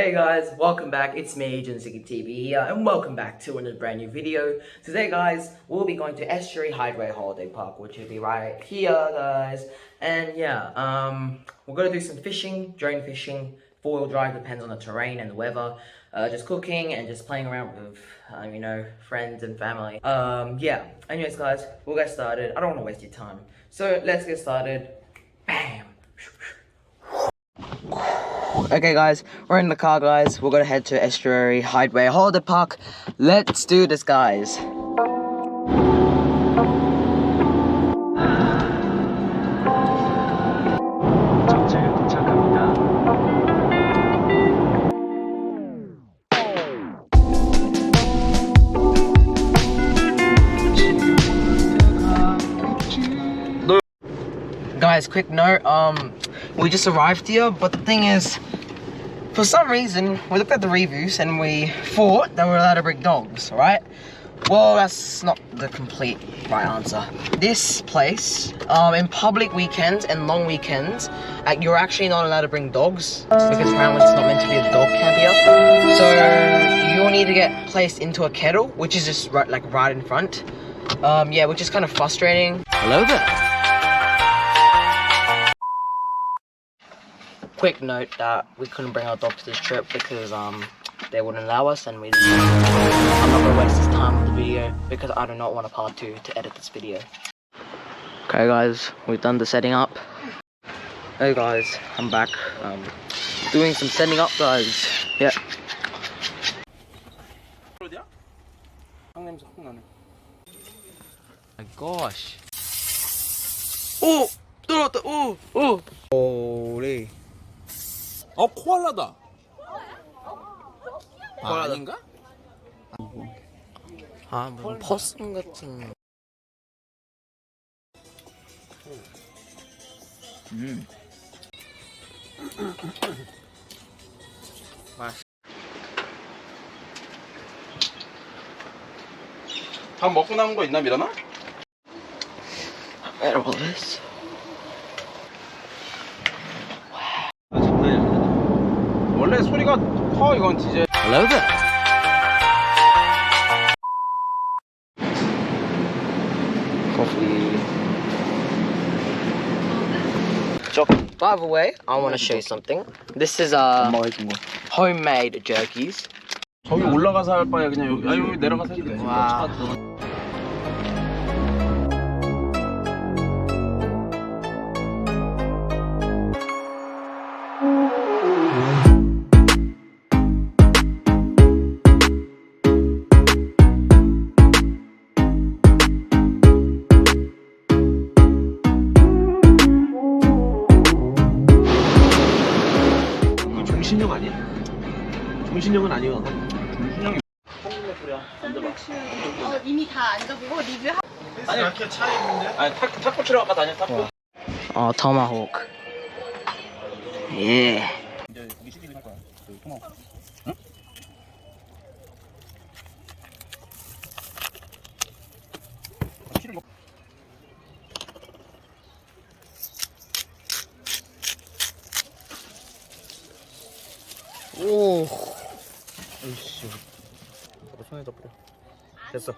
Hey guys, welcome back. It's me, Agent Ziggy TV here, and welcome back to another brand new video. Today, guys, we'll be going to Estuary Hideaway Holiday Park, which will be right here, guys. And yeah, we're gonna do some fishing, drone fishing, four-wheel drive, depends on the terrain and the weather. Just cooking and just playing around with, you know, friends and family. Yeah. Anyways, guys, we'll get started. I don't want to waste your time, so let's get started. Bam. Okay guys, we're in the car guys, we're gonna head to Estuary Hideaway Holiday Park. Let's do this guys. Guys, quick note, we just arrived here, but the thing is, for some reason, we looked at the reviews and we thought that we were allowed to bring dogs, right? Well, that's not the complete right answer. This place, in public weekends and long weekends, you're actually not allowed to bring dogs because apparently it's not meant to be a dog camp here. So you'll need to get placed into a kettle, which is just right in front. Yeah, which is kind of frustrating. Hello there. Quick note that we couldn't bring our dogs this trip because they wouldn't allow us, and I'm not gonna waste this time with the video because I do not want a part 2 to edit this video. Okay guys, we've done the setting up. Hey guys, I'm back. Doing some setting up guys. Yeah. My gosh. Oh! 들어왔다! 오! 오! 오래. 코알라다. 아닌가? 무슨 퍼슨 같은. 맛있어. 밥 먹고 남은 거 있나 미라나? 에러블레스. 원래 소리가 커 이건 DJ. Hello there. Coffee. Chocolate. By the way, I want to show you something. This is homemade jerkies. 저기 올라가서 할 바에 그냥 여기 내려가서 해도 돼. 와. 종신형 아니야? 종신형은 아니야. 종신형이 이미 다 앉아보고 리뷰하. 아니 이렇게 차에 있는데? 아니 탁구 치러 아까 다녔 탁구. 토마호크. 예. 이제 우리 시키긴 할 거야. 토마호크. 응? 오. 아이씨. 손에다 뿌려. 됐어.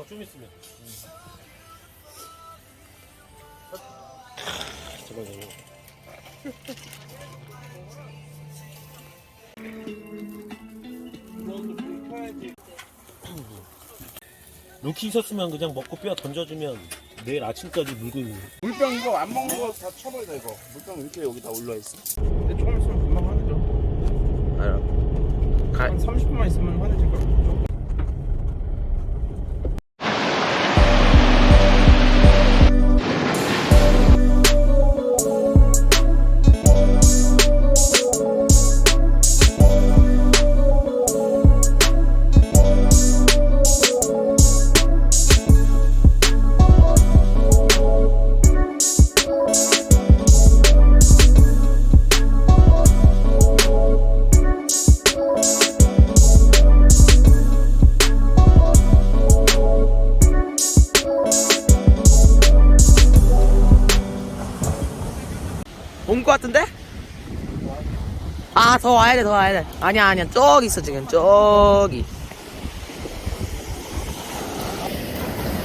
좀 있으면. 제발 제발. 루키 있었으면 그냥 먹고 뼈 던져주면 내일 아침까지 물고 있는. 물병 이거 안 먹는 거 다 쳐버리자 이거. 물병 이렇게 여기 다 올라있어. 근데 조금 있으면 금방 화내죠. 알아. 한 30분만 있으면 화내질걸? 아, 더 와야 돼, 더 와야 돼. 아니야, 아니야. 저기 있어, 지금. 저기.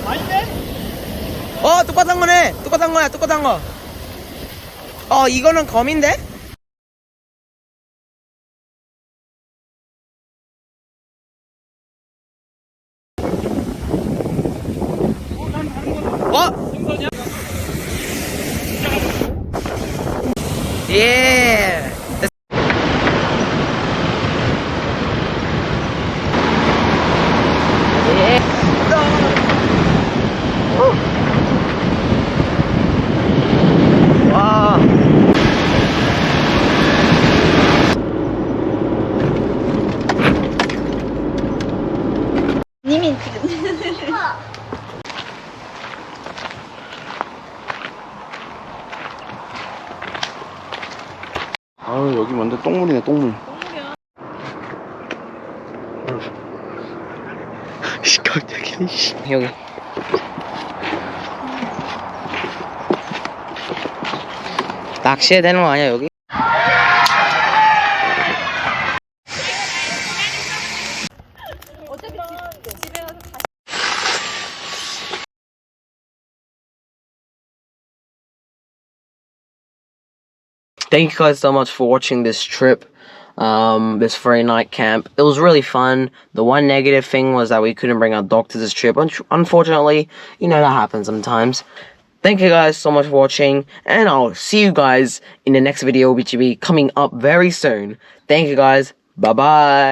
아닌데? 똑같은 거네. 똑같은 거야, 똑같은 거. 이거는 검인데? 예. 와. 님이 지금. 아유 여기 뭔데 똥물이네 똥물. 깜짝이야. 여기. 낚시해야 되는 거 아니야 여기? 어차피 집에 가서 다시. Thank you guys so much for watching this trip, this Friday night camp. It was really fun. The one negative thing was that we couldn't bring our dog to this trip. Unfortunately, you know, that happens sometimes. Thank you guys so much for watching, and I'll see you guys in the next video, which will be coming up very soon. Thank you guys. Bye-bye.